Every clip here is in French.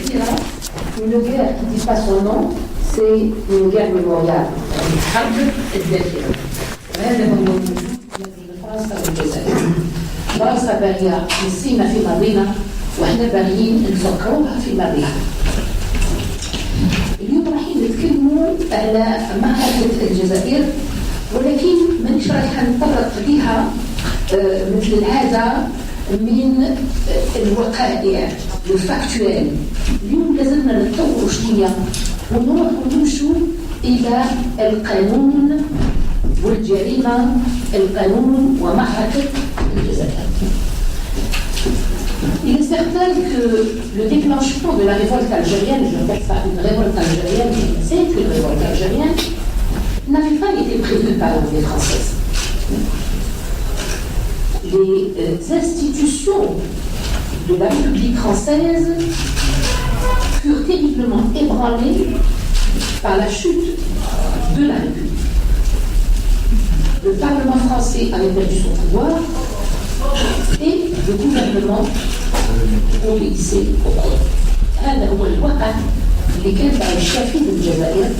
Zaïra, une guerre qui ne dit pas son nom, c'est une guerre mémoriale. الحرب الذاكرة. وهذا هو الوجود الذي فرنسا والجزائر. فرنسا باغية نسينا في ماضينا واحنا باغيين نفكروها في ماضيها. اليوم رايحين نتكلموا على معركة الجزائر ولكن مانيش رايحة نتطرق ليها مثل العادة من الوقائع الفاكتوال. اليوم لازمنا نتطوروا شوية ونروح ونمشوا إلى القانون والجريمة، القانون ومعركة الجزائر. Il est certain que le déclenchement de la révolte algérienne, je appelle ça une révolte algérienne, c'est une révolte algérienne, n'avait pas été prévu par l'armée française. Les institutions de la République française furent terriblement ébranlées par la chute de la République. Le Parlement français avait perdu son pouvoir et le gouvernement obéissait au peuple. هذا هو الواقع اللي كان عايشاه فيه الجزائر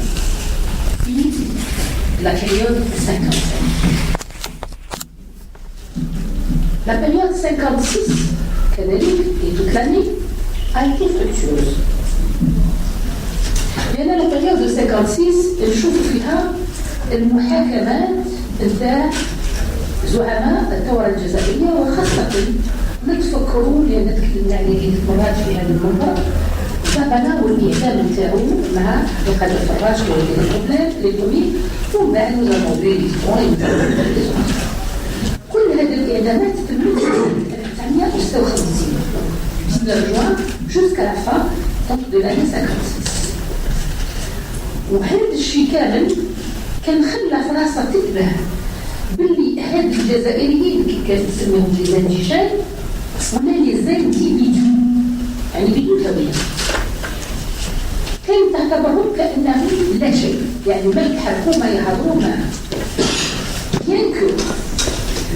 في la période 55. La période 56 كذلك et toute l'année a été fructueuse. لأن la période de 56 نشوف فيها المحاكمات نتاع زعماء الثورة الجزائرية وخاصة نتفكروا لأن تكلمنا عليه عدة مرات في هذا المنبر بابنا والإعدام نتاعو مع القادة الفراج للبومي ومن بعد nous avons vu les كل هذه الإعدامات تمت في 1956 19 juin jusqu'à la fin de l'année 56. وهذا الشيء كان خلى فرنسا تنتبه باللي هاد الجزائريين كي كانت تسميهم لي زانديشان ولا لي زانديفيدو يعني بدون هوية كانت تعتبرهم كأنهم لا شيء يعني ما يتحركوا ما يهضروا ما bien que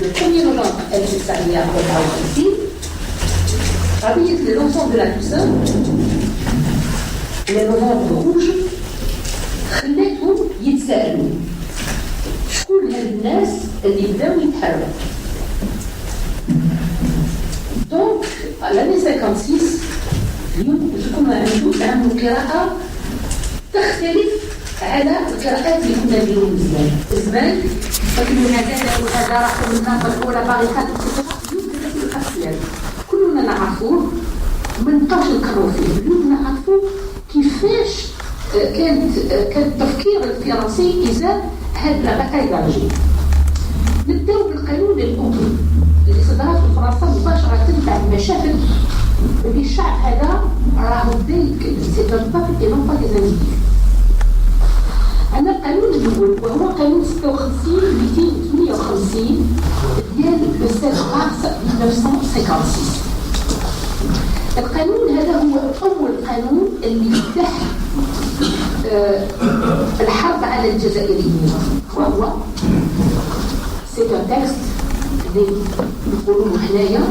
le 1er novembre 1954 قضية les enfants de la Toussaint les novembre rouge خلاتهم يتساءلوا شكون هاد الناس اللي بداو يتحركوا. دونك l'année 56 اليوم تكون عنده قراءة تختلف على القراءات اللي كنا نديروهم زمان فكنا هذا راح من النقطة الأولى باريكات اليوم كذلك الأسئلة كلنا نعرفوه منقاش نكرروا فيه اليوم نعرفوا كيفاش كان التفكير الفرنسي إزاء هذه الباتاي دالجير. نبداو بالقانون الأممي اللي صدرت في فرنسا مباشرة بعد ما شافت اللي الشعب هذا راهو بدا يتكلم سي ان بابل اي نون با دي انديفيدو. عندنا القانون الأول وهو قانون 56 258 ديال لو 16 مارس 1956. القانون هذا هو أول قانون اللي يفتح الحرب على الجزائريين وهو سي ان تكست اللي نقولوا حنايا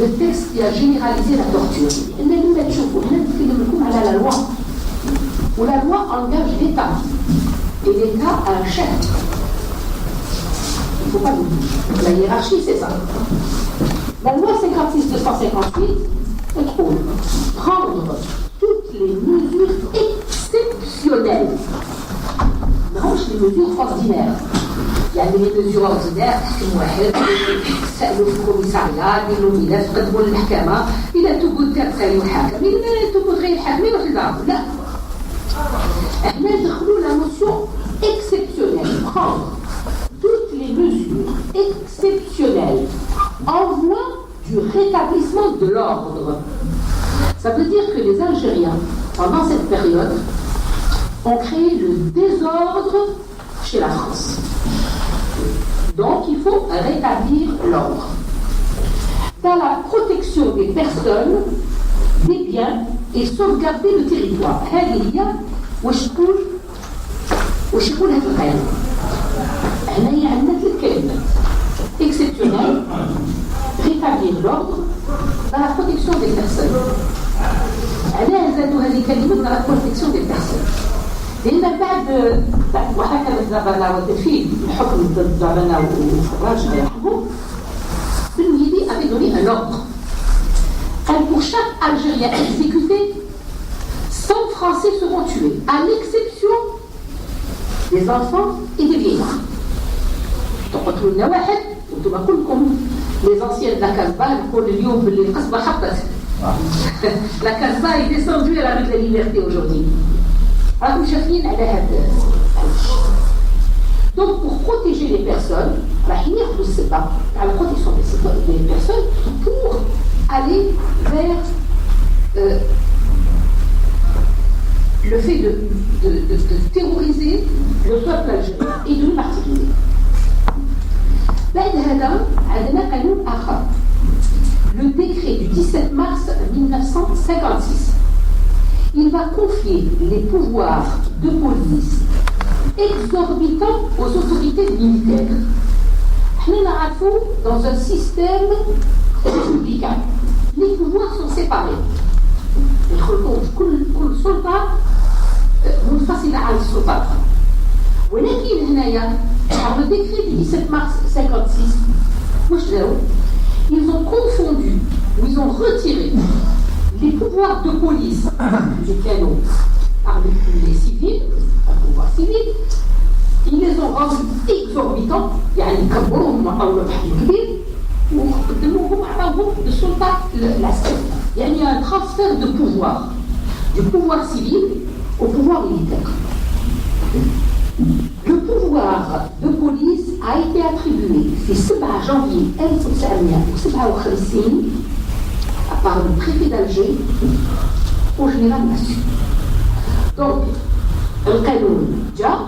لو تكست يا جينيراليزي لا تورتور لأن لما تشوفوا هنا نتكلم لكم على لا لوا ولا لوا انجاج ليتا et l'État a un chef. Il ne faut pas l'oublier. La hiérarchie, c'est ça. La loi 56-258 trouve prendre toutes les mesures exceptionnelles. Non, les mesures ordinaires. Il y a des mesures ordinaires في واحد سألوا في الكوميساريات قالوا ملف قدموا للمحكمة إذا تقول تبقى يحاكم إذا تقول غير حاكم يروح للضرب لا احنا ندخلوا la notion exceptionnelle prendre toutes les mesures exceptionnelles en voie du rétablissement de l'ordre. Ça veut dire que les Algériens pendant cette période ont créé le désordre chez la France. Donc il faut rétablir l'ordre. Dans la protection des personnes, des biens et sauvegarder le territoire. هذه هي واش يقول هذا القانون. هنايا عندنا ثلاث كلمات. Exceptionnel, rétablir l'ordre dans la protection des personnes. أنا نكلمك على البروتكسيون دي بيرسون. لان بعد وهكذا زعبنا والتنفيذ الحكم ضد زعبنا وفراج الله يرحمه Benouidi avait donné un ordre. Pour chaque Algérien exécuté, 100 Français seront tués, à l'exception des enfants et des vieillards. تقتلوا لنا واحد وانتم كلكم les anciens de la Casbah يقولوا اليوم باللي القصبة حطت. La Casbah est descendue à la rue de la Liberté aujourd'hui. راكم شايفين على هذا. Donc pour protéger les personnes, راح ياخذوا السبب على la protection des personnes pour aller vers le fait de terroriser le peuple algérien et de le martyriser. بعد هذا عندنا قانون آخر. Le décret du 17 mars 1956. Il va confier les pouvoirs de police exorbitants aux autorités militaires. Nous l'avons dans un système républicain. Les pouvoirs sont séparés. كل سلطة منفصلة عن السلطة الأخرى. ولكن هنايا par le décret du 17 mars 56 ils ont confondu ou ils ont retiré les pouvoirs de police du canon parmi les civils, un pouvoir civil, ils les ont rendus exorbitants, يعني كبروهم وعطاوهم حجم كبير وقدموهم عطاوهم السلطة العسكرية. يعني il y a un transfert de pouvoir du pouvoir civil au pouvoir militaire. Le pouvoir de police a été attribué le 7 janvier 1957 par le préfet d'Alger au général Massu. Donc, القانون جاء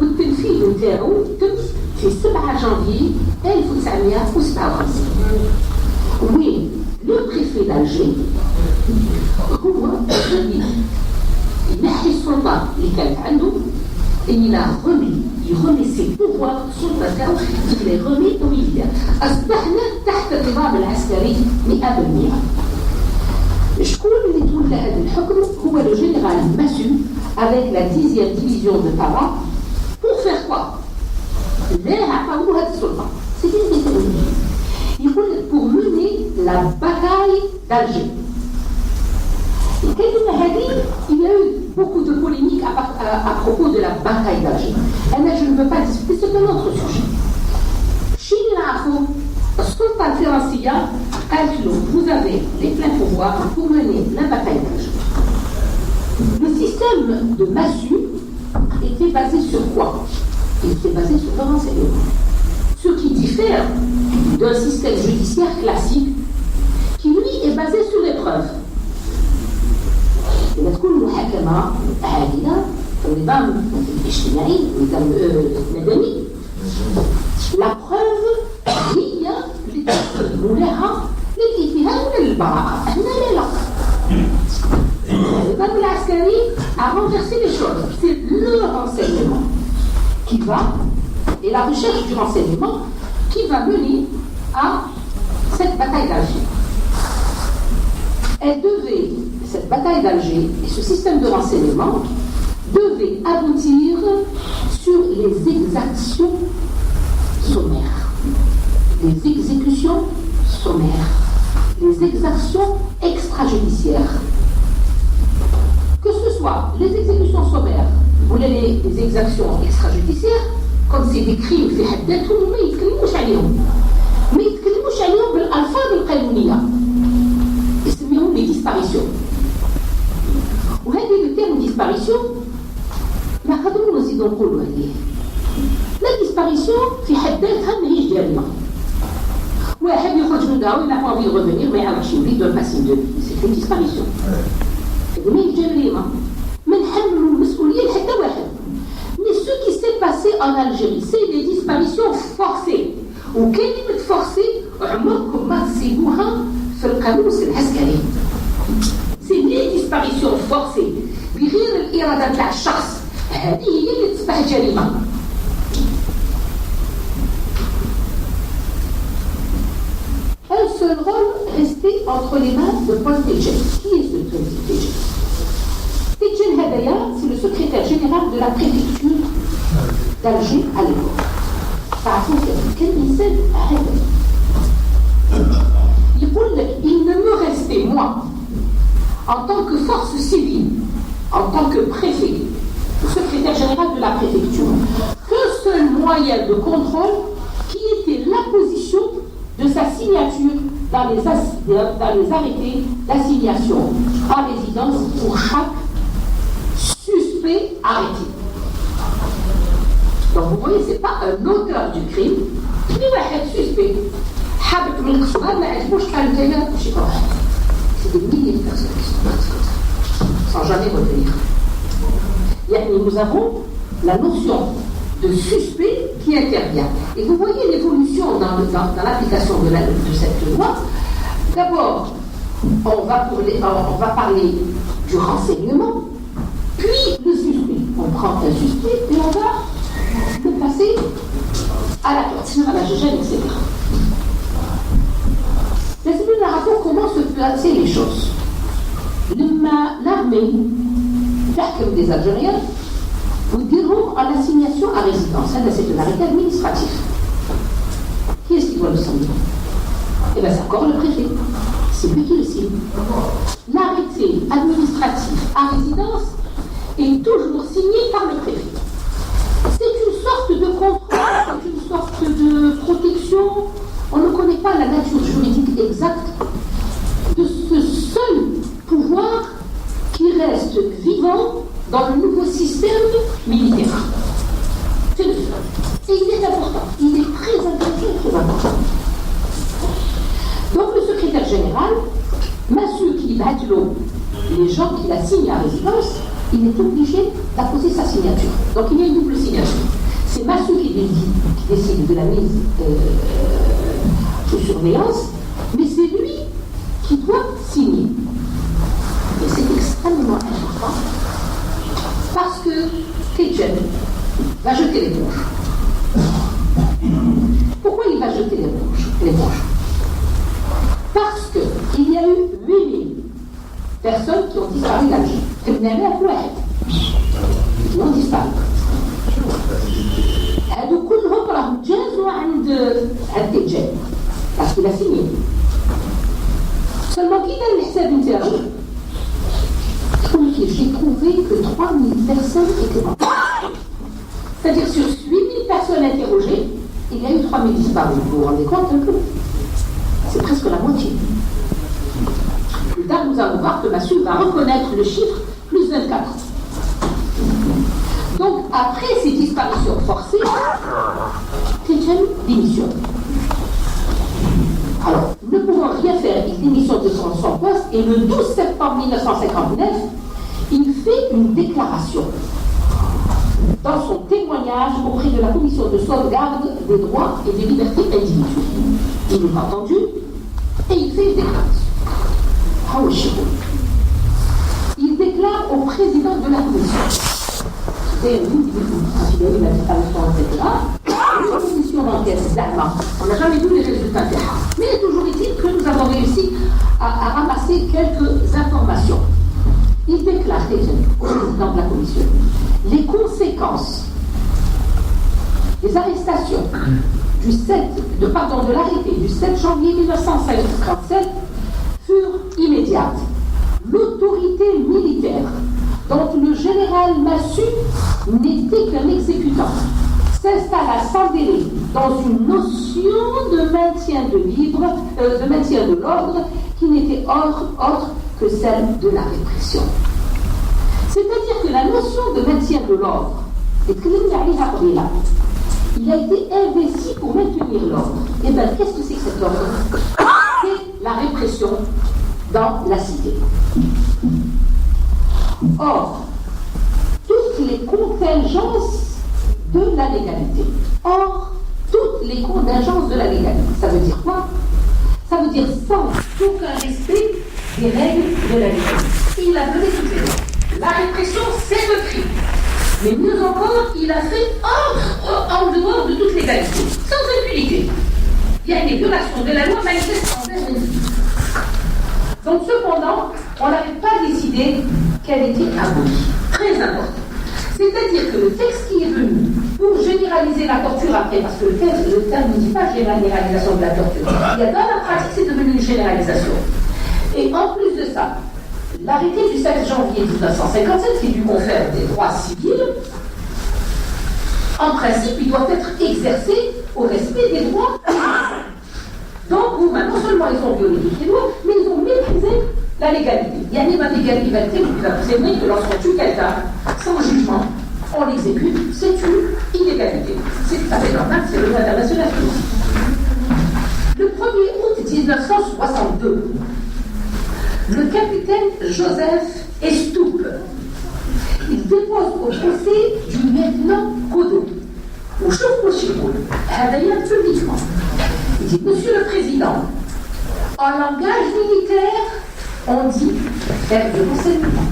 والتنفيذ نتاعو تم في 7 janvier 1957 وين le préfet d'Alger هو اللي ينحي السلطة اللي كانت عنده. Il a remis ses pouvoirs sur le terrain, il les remet aux militaires. أصبحنا تحت النظام العسكري 100%. شكون اللي تولى هذا الحكم هو le général Massu avec la 10e division de Tara. Pour faire quoi? ليه عطاوه هذه السلطة؟ C'est une méthodologie. يقول pour mener la bataille d'Alger. Il y a eu beaucoup de polémiques à propos de la bataille d'Alger. Je ne veux pas discuter, c'est un autre sujet. Chine l'Afro, Sultan Ferrancia, vous avez les pleins pouvoirs pour mener la bataille d'Alger. Le système de Massu était basé sur quoi? Il était basé sur le renseignement. Ce qui diffère d'un système judiciaire classique qui, lui, est basé sur les preuves. لما تكون محاكمة عادلة في النظام الاجتماعي النظام المدني لا بروف هي اللي تحكم لها للاتهام ولا للبراءة. هنا لا النظام العسكري a renversé les choses. C'est le renseignement qui va et la recherche du renseignement qui va mener à cette bataille d'Alger. Cette bataille d'Alger et ce système de renseignement devait aboutir sur les exactions sommaires, les exécutions sommaires, les exactions extrajudiciaires. Que ce soit les exécutions sommaires ou les exactions extrajudiciaires, comme c'est des crimes في حد ذاتهم ما يتكلموش عليهم بالألفاظ القانونية. يسميهم les disparitions. وهذه le terme disparition ما قدروا نزيدوا نقولوا عليه. La disparition في حد ذاتها ماهيش جريمة. واحد يخرج من داره ولا envie de revenir ما يعرفش يولي دون باسين دو c'est une disparition. هذه ماهيش جريمة. ما نحملوا المسؤولية لحتى واحد. Mais ce qui s'est passé en Algérie, c'est des disparitions forcées. وكلمة forcée عمركم ما تسيبوها في القانون العسكري. C'est les disparitions forcées بغير الإرادة تاع الشخص. هذه هي اللي تصبح جريمة. Un seul rôle restait entre les mains de Paul Tejet. Qui est ce Paul Tejet? de la préfecture d'Alger à l'époque. Il ne me restait, moi, en tant que force civile, en tant que préfet, secrétaire général de la préfecture, qu'un seul moyen de contrôle qui était l'apposition de sa signature dans les arrêtés d'assignation à résidence pour chaque suspect arrêté. Donc vous voyez, ce n'est pas un auteur du crime, ni un suspect. C'est des milliers de personnes qui sont parties comme ça, sans jamais revenir. Nous avons la notion de suspect qui intervient. Et vous voyez l'évolution dans l'application de cette loi. D'abord, on va parler du renseignement, puis le suspect. On prend un suspect et on va le passer à la torture, à la gégène, etc. Laissez-moi le rapport comment se placer les choses. L'armée, comme des Algériens, vous diront à l'assignation à résidence. Ça, c'est un arrêté administratif. Qui est-ce qui doit le signer? Eh bien, c'est encore le préfet. C'est lui qui le signe. L'arrêté administratif à résidence est toujours signé par le préfet. C'est une sorte de contrôle, c'est une sorte de protection. On ne connaît pas la nature juridique exacte de ce seul pouvoir qui reste vivant dans le nouveau système militaire. C'est le seul. Et il est important. Il est très important. Donc le secrétaire général, Massoud qui bat l'eau, les gens qui la signent à résidence, il est obligé d'apposer sa signature. Donc il y a une double signature. C'est Massoud qui décide de la mise sous surveillance, mais c'est lui qui doit signer. Et c'est extrêmement important parce que Kedjen va jeter l'éponge. Pourquoi il va jeter l'éponge? Parce qu'il y a eu 8000 personnes qui ont disparu d'Alger. Ils ont disparu. هذو كلهم راهم جازوا عند كيتجان باسكو لا سيني seulement كي دار الحساب نتاعو يقول لك j'ai trouvé que 3000 personnes étaient mortes. C'est-à-dire sur 8000 personnes interrogées, il y a eu 3000 disparus. Vous vous rendez compte un peu? C'est presque la moitié. Plus tard, nous allons voir que Massoud va reconnaître le chiffre plus 24. Donc, après ces disparitions forcées, Kedjen démissionne. Alors, ne pouvant rien faire, il démissionne de son poste et le 12 septembre 1959, il fait une déclaration dans son témoignage auprès de la commission de sauvegarde des droits et des libertés individuelles. Il est entendu et il fait une déclaration. Il déclare au président de la commission. La commission d'enquête, on n'a jamais vu les résultats. Mais toujours est-il que nous avons réussi à ramasser quelques informations. Il déclare au président de la commission les conséquences des arrestations de l'arrêté du 7 janvier 1957 furent immédiates. L'autorité militaire, dont le général Massoud n'était qu'un exécutant, s'installa sans délai dans une notion de maintien de l'ordre qui n'était autre que celle de la répression. C'est-à-dire que la notion de maintien de l'ordre, il a été investi pour maintenir l'ordre. Et bien, qu'est-ce que c'est que cet ordre? C'est la répression dans la cité. Or, toutes les contingences de la légalité. Ça veut dire quoi? Ça veut dire sans aucun respect des règles de la légalité. Il a donné toutes les lois. La répression, c'est le crime. Mais mieux encore, il a fait en dehors de toute légalité, sans impunité. Il y a des violations de la loi manifestes envers l'individu. Donc cependant, on n'avait pas décidé qu'elle était abolie. Très important. C'est-à-dire que le texte qui est venu pour généraliser la torture après, parce que le terme ne dit pas généralisation de la torture, il y a dans la pratique, c'est devenu une généralisation. Et en plus de ça, l'arrêté du 16 janvier 1957, qui lui confère des droits civils, en principe, ils doivent être exercés au respect des droits. Donc, non seulement ils ont violé les lois, mais ils ont méprisé la légalité. Il y a une légalité, c'est vrai que lorsqu'on tue quelqu'un sans jugement, on l'exécute, c'est une illégalité. C'est tout à fait normal, c'est le droit international. Le 1er août 1962, le capitaine Joseph Estoupe, il dépose au procès du lieutenant Kodo, au Chouf-Pochiboul, d'ailleurs publiquement. Il dit, Monsieur le Président, en langage militaire, on dit faire de renseignement.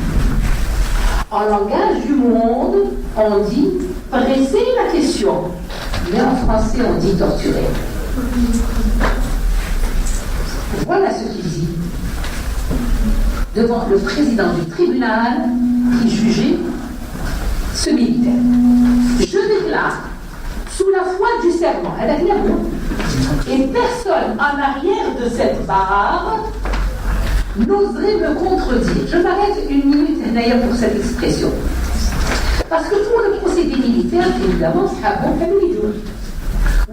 En langage du monde, on dit presser la question. Mais en français, on dit torturer. Voilà ce qu'il dit devant le président du tribunal qui jugeait ce militaire. Je déclare, sous la foi du serment, et personne en arrière de cette barre n'oserait me contredire. Je m'arrête une minute d'ailleurs pour cette expression. Parce que pour le procédé militaire, évidemment, c'est un bon cabinet.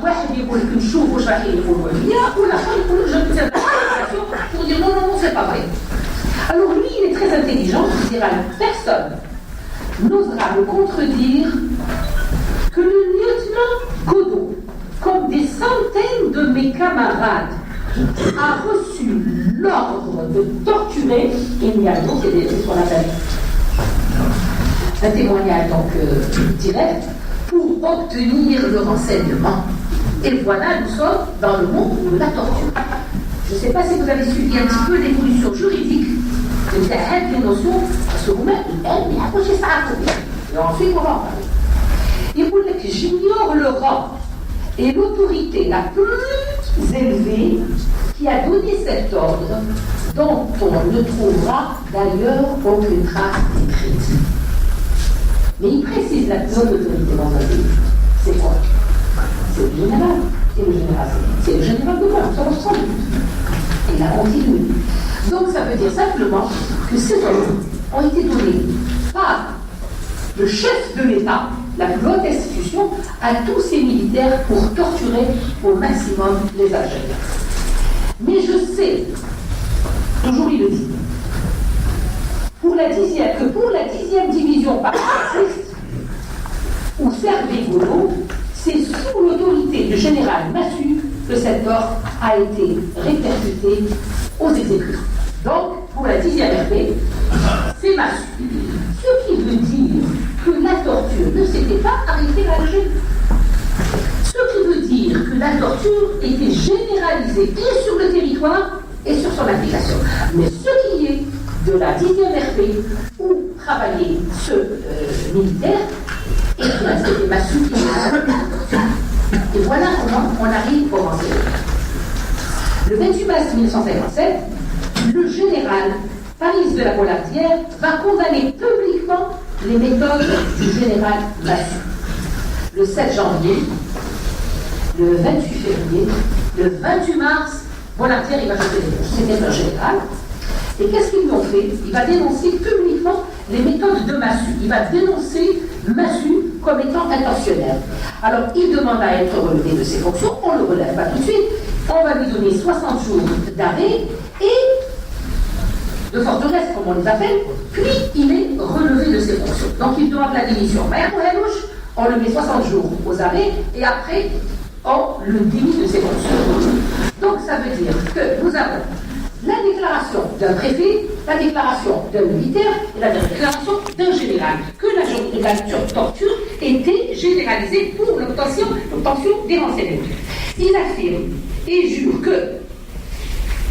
واحد يقول لك نشوف واش راح يقولوا ليا والاخر يقول لك je peux pour dire non, c'est pas vrai. Alors lui, il est très intelligent, il dira personne n'osera me contredire que le lieutenant Godot, comme des centaines de mes camarades, a reçu l'ordre de torturer, et il y a donc ce qu'on appelle un témoignage donc direct, pour obtenir le renseignement. Et voilà, nous sommes dans le monde de la torture. Je ne sais pas si vous avez suivi un petit peu l'évolution juridique de ces notions, parce que vous-même, il a approché ça à côté. Et ensuite, on va en parler. Il vous dit que j'ignore le rang et l'autorité la plus élevée qui a donné cet ordre, dont on ne trouvera d'ailleurs aucune trace écrite. Mais il précise la plus haute autorité dans un pays. C'est quoi? C'est le général. Et le général, c'est le général de Gaulle, ça ressemble. Et il a continué. Donc ça veut dire simplement que ces ordres ont été donnés par le chef de l'État, la plus haute institution, à tous ces militaires pour torturer au maximum les Algériens. Mais je sais, toujours il le dit, que pour la 10e division parachutiste, où servait Godot, c'est sous l'autorité du général Massu que cet ordre a été répercuté aux exécutifs. Donc, pour la 10e RP, c'est Massu. Ce qui veut dire que la torture ne s'était pas arrêtée à l'Algérie. Ce qui veut dire que la torture était généralisée et sur le territoire et sur son application. Mais ce qui est de la 10e RP où travaillait ce militaire, et bien c'était Massu qui et voilà comment on arrive au renseignement. Le 28 mars 1957, le général Paris de la Bollardière va condamner publiquement les méthodes du général Massu. Le 7 janvier, le 28 février, le 28 mars, Bollardière il va jeter les bouches. C'était un général. Et qu'est-ce qu'ils lui ont fait? Il va dénoncer publiquement les méthodes de Massu. Il va dénoncer Massu comme étant intentionnel. Alors, il demande à être relevé de ses fonctions. On ne le relève pas tout de suite. On va lui donner 60 jours d'arrêt et de forteresse, comme on les appelle. Puis, il est relevé de ses fonctions. Donc, il demande la démission. On le met 60 jours aux arrêts et après, on le délie de ses fonctions. Donc, ça veut dire que nous avons la déclaration d'un préfet, la déclaration d'un militaire et la déclaration d'un général, que la torture était généralisée pour l'obtention des renseignements. Il affirme et jure que,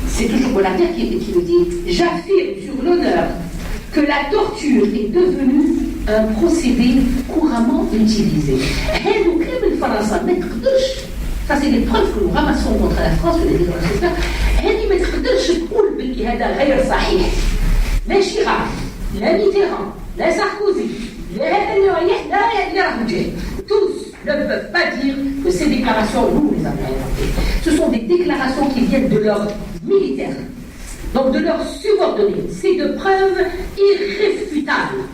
c'est toujours Bollardière qui le dit, j'affirme sur l'honneur que la torture est devenue un procédé couramment utilisé. Ça, c'est des preuves que nous ramassons contre la France, que les déclarations. هذه ما تقدرش تقول باللي هذا غير صحيح. ماشي غلط. la Mitterrand, la Sarkozy, tous ne peuvent pas dire que ces déclarations, nous les avons inventées. Ce sont des déclarations qui viennent de leurs militaires, donc de leurs subordonnés. C'est de preuves irréfutables.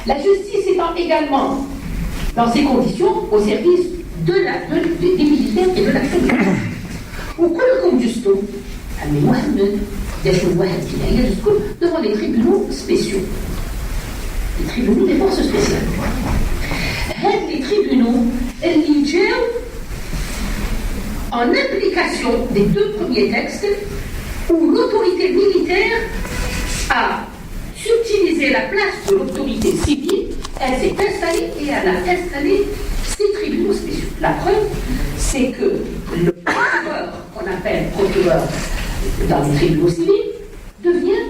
La justice étant également, dans ces conditions, au service des militaires et de l'action du pouvoir. وكلكم جستوا عمي محمد داشوا واحد الجناية جستوا devant les tribunaux spéciaux, les tribunaux des forces spéciales. هاد les tribunaux اللي جاو en application des deux premiers textes où l'autorité militaire a subtilisé la place de l'autorité civile. Elle s'est installée et elle a installé ces tribunaux spéciaux. La preuve, c'est que le procureur, qu'on appelle procureur dans les tribunaux civils, devient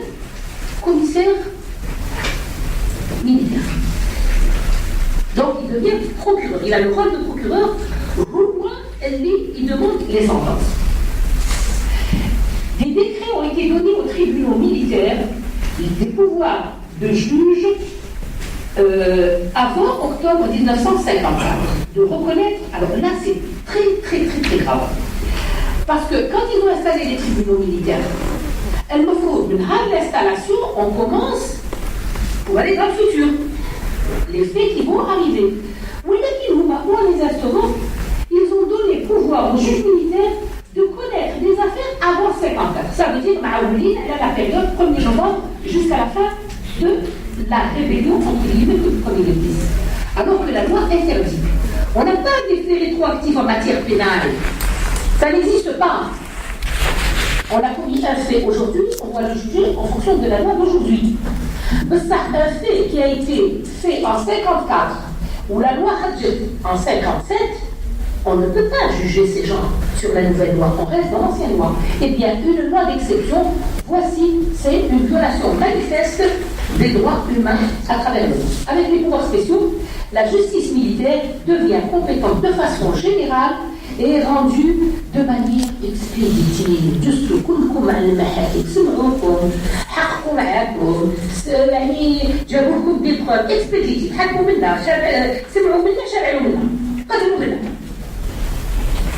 commissaire militaire. Donc il devient procureur. Il a le rôle de procureur. Il demande les sentences. Des décrets ont été donnés aux tribunaux militaires des pouvoirs de juge avant octobre 1954, de reconnaître, alors là c'est très grave, parce que quand ils ont installé les tribunaux militaires, il me faut une rare installation, on commence pour aller dans le futur, les faits qui vont arriver. Pour les instruments, ils ont donné pouvoir aux juges militaires de connaître des affaires avant 54. Ça veut dire Maouline, elle a la période 1er novembre jusqu'à la fin de la rébellion entre guillemets que le premier église. Alors que la loi interdit. On n'a pas d'effet rétroactif en matière pénale. Ça n'existe pas. On a commis un fait aujourd'hui, on va le juger en fonction de la loi d'aujourd'hui. Mais ça, un fait qui a été fait en 54, ou la loi Hadjet en 57, on ne peut pas juger ces gens sur la nouvelle loi, on reste dans l'ancienne loi. Eh bien, une loi d'exception, voici, c'est une violation manifeste des droits humains à travers le monde. Avec les pouvoirs spéciaux, la justice militaire devient compétente de façon générale et est rendue de manière expéditive. Juste كلكم على المحاكم سمعوكم حققوا معاكم يعني جابوا لكم دي بروف expéditive حكموا منا سمعوا منا شرعوا منا قدموا منا.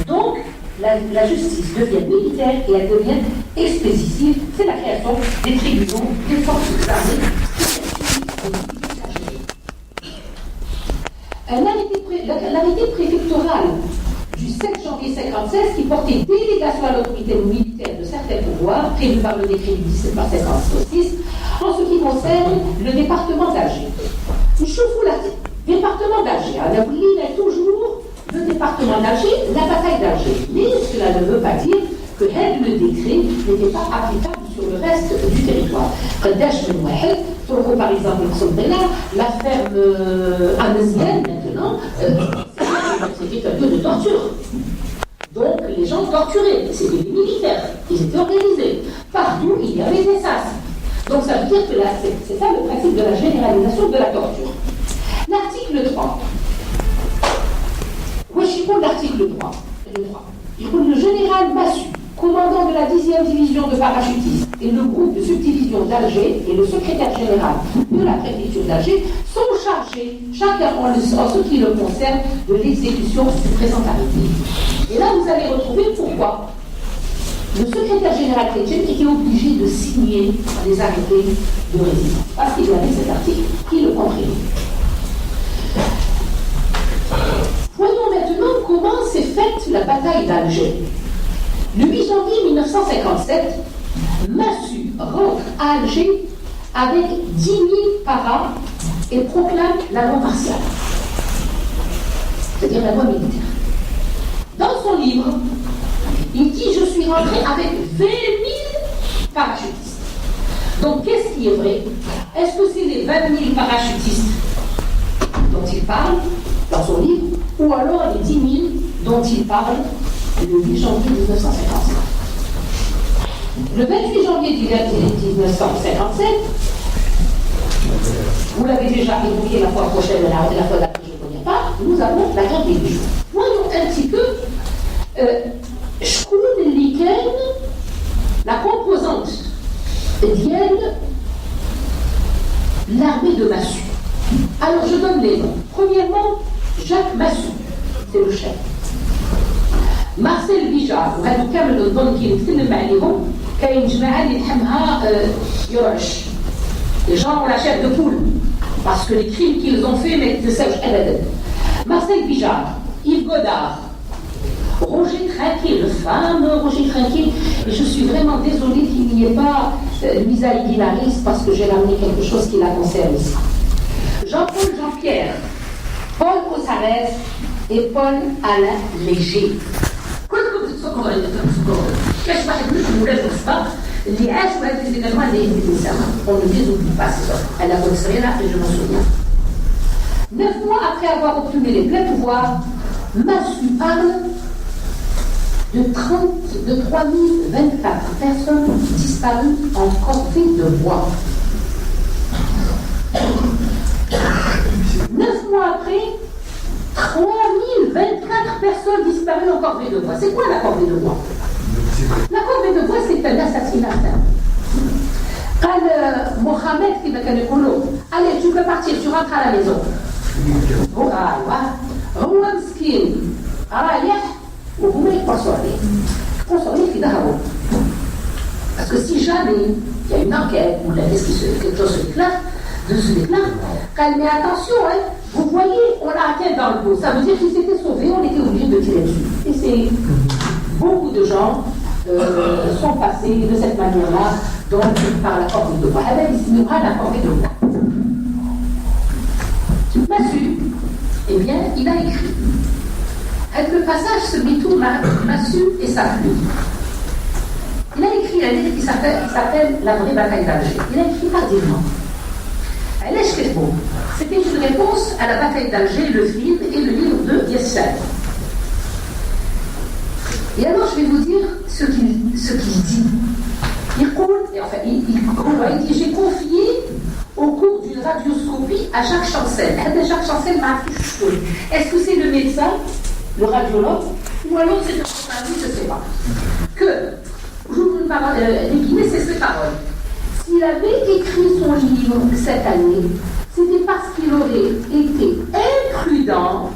Donc, la justice devient militaire et elle devient expéditive. C'est la création des tribunaux, des forces armées. L'arrêté préfectoral du 7 janvier 1956 qui portait délégation à l'autorité militaire de certains pouvoirs, prévu par le décret du 17 mars 1956, en ce qui concerne le département d'Alger. Je vous l'article. Département d'Alger. Alors, il est toujours le département d'Alger, la bataille d'Alger. Mais cela ne veut pas dire que le décret n'était pas applicable sur le reste du territoire. Par exemple, la ferme Amazienne, maintenant, c'était un peu de torture. Donc, les gens torturaient. C'était des militaires. Ils étaient organisés. Partout, il y avait des sas. Donc, ça veut dire que c'est ça le principe de la généralisation de la torture. L'article 3. L'article 3. Le général Massu, commandant de la 10e division de parachutistes et le groupe de subdivision d'Alger et le secrétaire général de la préfecture d'Alger sont chargés, chacun en ce qui le concerne, de l'exécution du présent arrêté. Et là, vous allez retrouver pourquoi le secrétaire général chrétien était obligé de signer les arrêtés de résidence. Parce qu'il y avait cet article qui le comprenait. Voyons maintenant comment s'est faite la bataille d'Alger. Le 8 janvier 1957, Massu rentre à Alger avec 10 000 paras et proclame la loi martiale, c'est-à-dire la loi militaire. Dans son livre, il dit « Je suis rentré avec 20 000 parachutistes ». Donc, qu'est-ce qui est vrai? Est-ce que c'est les 20 000 parachutistes dont il parle dans son livre, ou alors les 10 000 dont il parle le 8 janvier 1957. Le 28 janvier 1957, vous l'avez déjà évoqué la fois prochaine, la fois d'après, je ne connais pas, nous avons la guerre des jours. Voyons un petit peu la composante d'Ienne l'armée de Massu. Alors je donne les noms. Premièrement, Jacques Massu, c'est le chef. Marcel Bijard, وهذو كامل نظن كي نتكلم عليهم كاين جماعه اللي تحمها يرعش. Les gens ont la chair de poule parce que les crimes qu'ils ont faits ne savent pas. Marcel Bijard, Yves Godard, Roger Trinquet, le fameux Roger Trinquet, et je suis vraiment désolée qu'il n'y ait pas Lisa Guinaris parce que j'ai ramené quelque chose qui la concerne ici. Jean-Paul Jean-Pierre, Paul Cossares et Paul Alain Léger. كلكم تتفكروا على الفكرة كاش واحد منهم ولاد الصباح اللي عاشوا هذه الزينات اللي يمكن السماء on ne les oublie pas ces hommes elle a construit là et je m'en souviens 9 mois après avoir obtenu les pleins pouvoirs Massu parle de 3024 personnes disparues en corvée de bois 9 mois après 3024 personnes disparues en corvée de bois. C'est quoi la corvée de bois? La corvée de bois, c'est un assassinat. Quand Mohamed qui m'a dit allez, tu peux partir, tu rentres à la maison. Parce que si jamais il y a une enquête ou quelque chose se déclare, mais attention, hein, vous voyez, on l'a atteint dans le dos. Ça veut dire qu'il s'était sauvé, on était obligé de tirer dessus. Et c'est beaucoup de gens sont passés de cette manière-là, donc par la corvée de bois. Il y aura la corvée de bois. Massu, eh bien, il a écrit. Avec le passage se détourne Massu et sa plume. Il a écrit un livre qui s'appelle La vraie bataille d'Alger. Il a écrit tardivement. C'était une réponse à la bataille d'Alger, le film et le livre de Yessel. Et alors je vais vous dire ce qu'il dit. Il dit j'ai confié au cours d'une radioscopie à Jacques Chancel. Jacques Chancel m'a appris. Est-ce que c'est le médecin, le radiologue, ou alors c'est le journaliste, je ne sais pas. Que, j'ouvre une parole, c'est ces paroles. S'il avait écrit son livre cette année, c'était parce qu'il aurait été imprudent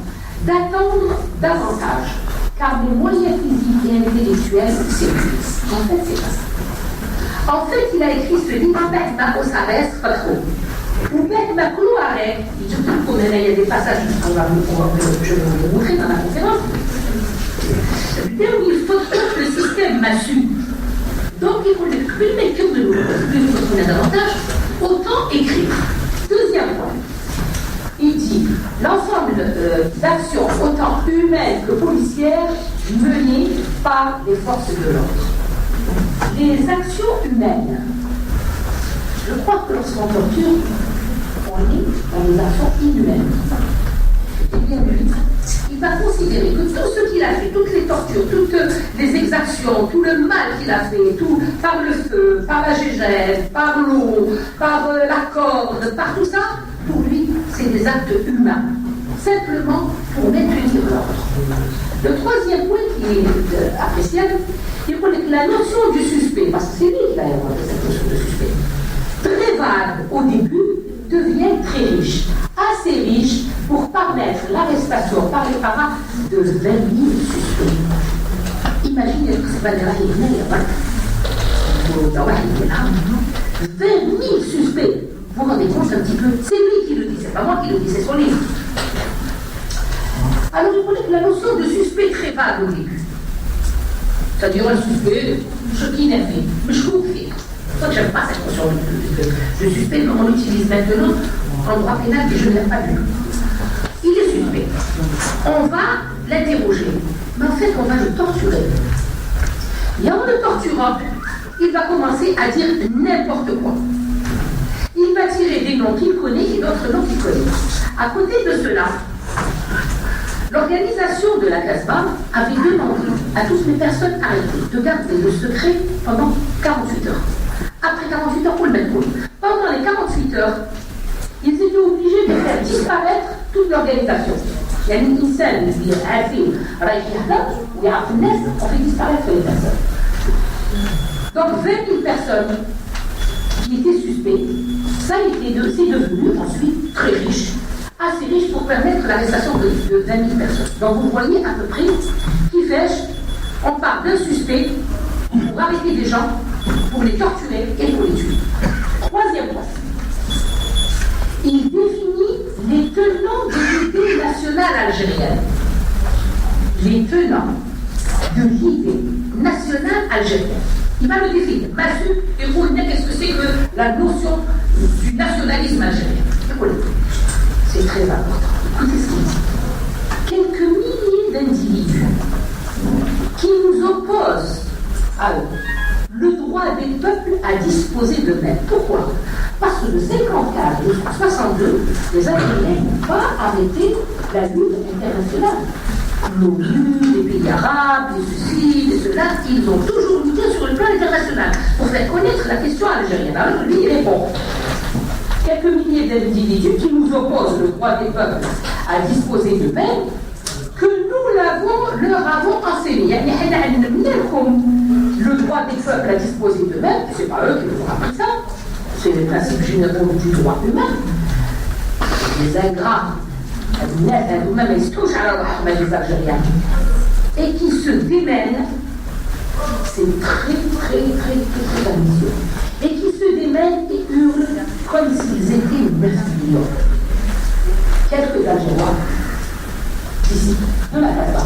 d'attendre davantage, car les moyens physiques et intellectuels s'épuisent. En fait, c'est pas ça. En fait, il a écrit ce livre avec Marco Sarès, pas trop. Ou avec Maclou Arek, il y a des passages que je vais vous montrer dans la conférence. Il faut que le système Massu. Donc, il faut le mais que de nous davantage, autant écrire. Deuxième point, il dit l'ensemble d'actions autant humaines que policières menées par les forces de l'ordre. Les actions humaines, je crois que lorsqu'on torture, on est dans des actions inhumaines. Et bien lui, il va considérer que tout ce qu'il a fait, toutes les tortures, toutes les exactions, tout le mal qu'il a fait, tout par le feu, par la gégène, par l'eau, par la corde, par tout ça, pour lui, c'est des actes humains, simplement pour maintenir l'ordre. Le troisième point qui est appréciable, il faut que la notion du suspect, parce que c'est lui qui a inventé cette notion de suspect, très vague au début, devient très riche, assez riche pour permettre l'arrestation par les parents de 20 000 suspects. Imaginez que c'est pas de la réunion, il n'y a pas de 20 000 suspects. Vous vous rendez compte un petit peu? C'est lui qui le dit, c'est pas moi qui le dis, c'est son livre. Alors je connais que la notion de suspect est très vague au début. C'est-à-dire un suspect, ce qui n'est fait, mais je trouve fait. C'est pour ça que j'aime pas cette notion de suspect, mais on l'utilise maintenant en droit pénal et je ne l'aime pas du tout. Il est suspect. On va l'interroger, mais en fait on va le torturer. Et en le torturant, il va commencer à dire n'importe quoi. Il va tirer des noms qu'il connaît et d'autres noms qu'il connaît. À côté de cela, l'organisation de la Casbah avait demandé à toutes les personnes arrêtées de garder le secret pendant 48 heures. Après 48 heures, pour le mettre pendant les 48 heures, ils étaient obligés de faire disparaître toute l'organisation. Il y a une scène qui est assez où il y a un nest, on fait disparaître les personnes. Donc 20 000 personnes qui étaient suspects. Ça c'est devenu ensuite très riche, assez riche pour permettre l'arrestation de 20 000 personnes. Donc vous voyez à peu près qui fait, on parle d'un suspect pour arrêter des gens, pour les torturer et pour les tuer. Troisième point. Il définit les tenants de l'idée nationale algérienne. Les tenants de l'idée nationale algérienne. Il va le définir. Massu, et vous dire qu'est-ce que c'est que la notion du nationalisme algérien. C'est très important. Écoutez ce qu'il dit. Quelques milliers d'individus qui nous opposent à eux le droit des peuples à disposer d'eux-mêmes. Pourquoi? Parce que de 54 jusqu'à 62, les Algériens n'ont pas arrêté la lutte internationale. L'ONU, les pays arabes, les ceci, les cela, ils ont toujours lutté sur le plan international pour faire connaître la question algérienne. Alors lui, il répond. Quelques milliers d'individus qui nous opposent le droit des peuples à disposer d'eux-mêmes, que nous leur avons enseigné. Le droit des peuples à disposer d'eux-mêmes, c'est pas eux qui nous ont appris ça, c'est les principes généraux du droit humain. Les ingrats, eux-mêmes, ils se touchent à la des Algériens et qui se démènent, c'est très ambitieux, et qui se démènent et hurlent comme s'ils étaient 9 millions. Quelques Algériens, ici, de la Casa,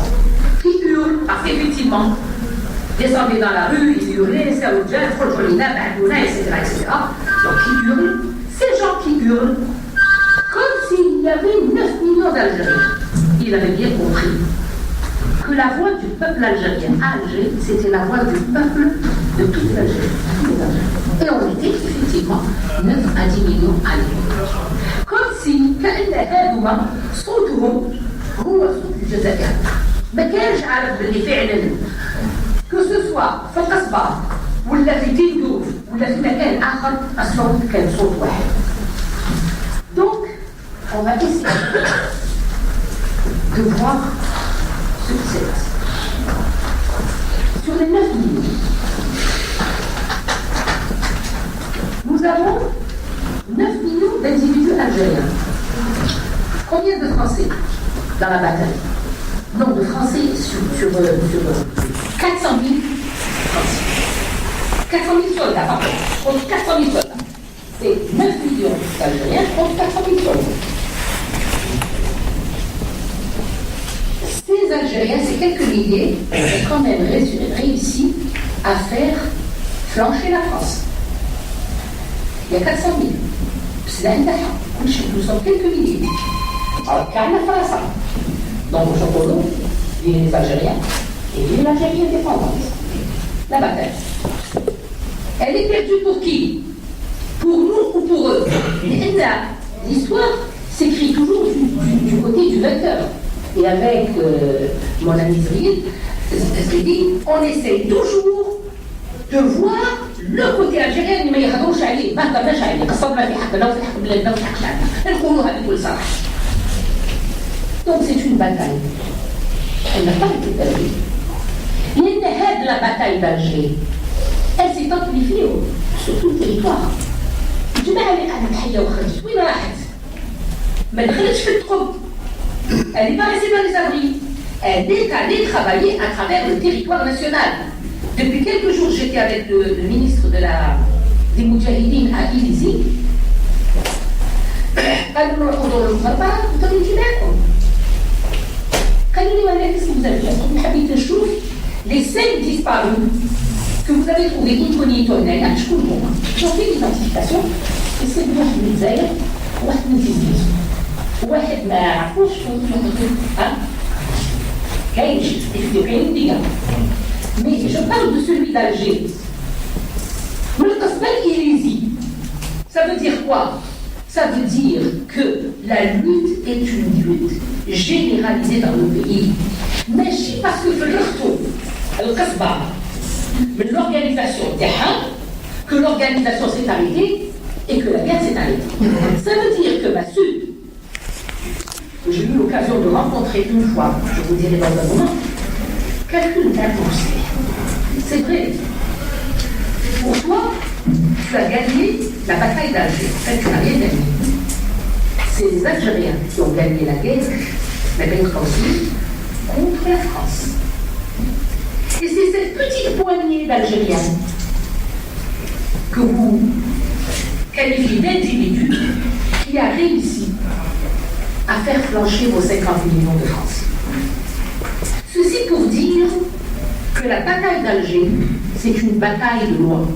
qui hurlent, parce qu'effectivement, descendaient dans la rue, ils hurlaient, Saoudja, Frojolina, Badouna, etc. Donc ils hurlent, ces gens qui hurlent, comme s'il y avait 9 millions d'Algériens. Il avait bien compris que la voix du peuple algérien à Alger, c'était la voix du peuple de toute l'Algérie, tous les Algériens. Et on était effectivement 9 à 10 millions à l'époque. Comme si, صوتهم هو صوت الجزائر. ما كانش عارف باللي فعلا que ce soit في القصبة ولا في تندوف ولا في مكان آخر الصوت كان صوت واحد. Donc, on va essayer de voir ce qui s'est passé. Sur les 9 millions, nous avons 9 millions d'individus algériens. Combien de Français dans la bataille? Non, de Français sur 400 000 Français. 400 000 soldats, pardon. Contre 400 000 soldats. C'est 9 millions d'Algériens contre 400 000 soldats. Ces Algériens, ces quelques milliers, ont quand même réussi à faire flancher la France. Il y a 400 000. C'est l'Indaha. Nous sommes quelques milliers. Alors, car la France. Donc, aujourd'hui, les Algériens et l'Algérie indépendante. La bataille. Elle est perdue pour qui? Pour nous ou pour eux? L'histoire s'écrit toujours du côté du vainqueur. Et avec mon ami Zril, on essaie toujours de voir le côté algérien. ما يهضروش عليه ما هضرناش عليه قصدنا في حقنا وفي حق بلادنا وفي حق شعبنا نقولوها بكل صراحه. Donc c'est une bataille. Elle n'a pas été perdue. لأن la bataille d'Alger, elle s'est amplifiée sur tout le territoire. الجماعة اللي قاعدة تحيا وخرجت وين راحت؟ ما دخلتش في الترب. Elle n'est pas restée dans les abris. Elle est allée travailler à travers le territoire national. Depuis quelques jours, j'étais avec le ministre des Moudjahidines à Ilizi. قالوا له نروحوا دور المغاربة وتم انتباهكم. قالوا لي ولا qu'est-ce que vous avez fait? Je حبيت نشوف les 5 disparus que vous avez trouvés incognito هنايا شكون هما؟ Ils ont fait l'identification et c'est واحد من الجزائر وواحد من تونس. واحد ما عرفوش كاين شي كاين ديجا. Mais je parle de celui d'Alger. Le Kasbel Ilizi, ça veut dire quoi? Ça veut dire que la lutte est une lutte généralisée dans le pays. Mais je parce que je retrouve le Kasba, l'organisation d'Eha, que l'organisation s'est arrêtée et que la guerre s'est arrêtée. Ça veut dire que Massoud, que j'ai eu l'occasion de rencontrer une fois, je vous dirai dans un moment, calcule ta pensée. C'est vrai. Pour toi, tu as gagné la bataille d'Alger. En fait, tu n'as rien gagné. C'est les Algériens qui ont gagné la guerre, mais bien aussi contre la France. Et c'est cette petite poignée d'Algériens que vous qualifiez d'individus qui a réussi à faire flancher vos 50 millions de Français. Ceci pour dire que la bataille d'Alger, c'est une bataille de loi,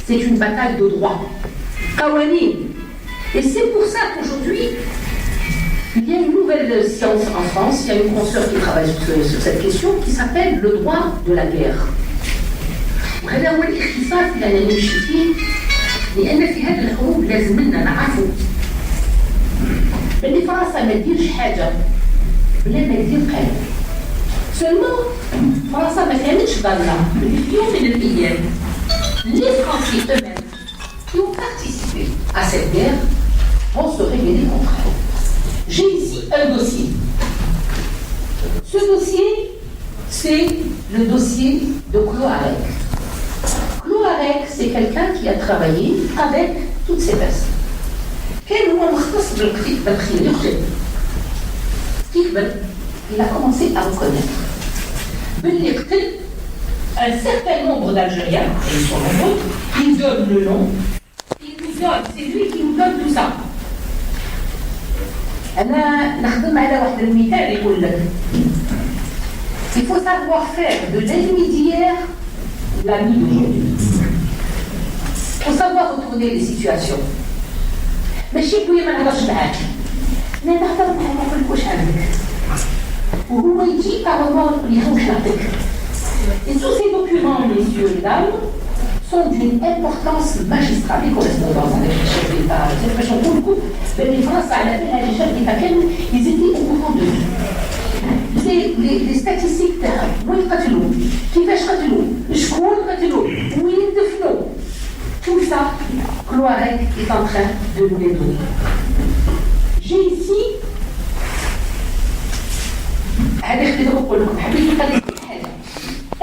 c'est une bataille de droit. Kawani. Et c'est pour ça qu'aujourd'hui, il y a une nouvelle science en France, il y a une consoeur qui travaille sur cette question, qui s'appelle le droit de la guerre. وهذا هو الاختصاص اللي انا نمشي فيه لان في هذه الحروب لازم لنا نعرفوا بلي فرنسا ما تديرش حاجه بلا ما تدير قانون. سولمون فرنسا ما كانتش ضاله في يوم من الايام les Français eux-mêmes qui ont participé à cette guerre vont se révéler contre elle. J'ai ici un dossier. Ce dossier, c'est le dossier de Cloarec. Cloarec, c'est quelqu'un qui a travaillé avec toutes ces personnes. Quel هو مختص بالخير يقتل. Il a commencé à reconnaître. باللي قتل un certain nombre d'Algériens, et ils sont nombreux, il donne le nom, il nous donne, c'est lui qui nous donne tout ça. أنا نخدم على واحد المثال يقول لك il faut savoir faire de l'ennemi d'hier l'ami d'aujourd'hui. Il faut savoir retourner les situations. ماشي بويا ما نهضرش معاك، أنا نهضر معاك ما نقولك واش عندك، وهو يجي كارمون يقول لي واش نعطيك. Et tous ces documents, messieurs et dames, sont d'une importance magistrale et correspondance avec les chefs d'État. C'est parce qu'on beaucoup, les Français, à la fin, les chefs d'État, ils étaient au courant de tout. Les statistiques, où ils قتلوا, كيفاش قتلوا, شكون قتلوا, وين دفنوا. Tout ça, Cloarec est en train de nous les donner. J'ai ici,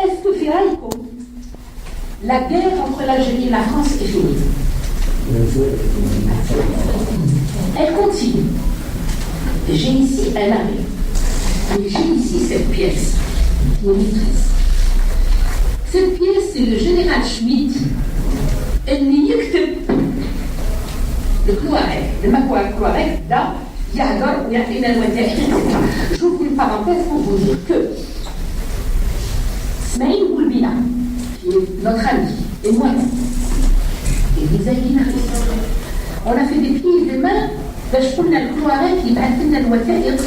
est-ce que Firaïko, la guerre entre l'Algérie et la France est finie? Elle continue. J'ai ici un arrêt. Et j'ai ici cette pièce qui est maîtresse. Cette pièce, c'est le général Schmitt. اللي يكتب الكلواريك لما هو الكلواريك دا يهدر ويعطينا الوثائق. J'ouvre une parenthèse pour vous dire que Smaïl Boulbina, qui est notre ami, et moi-même, et les amis, on a fait des pieds et des mains باش قلنا الكلواريك يبعث لنا الوثائق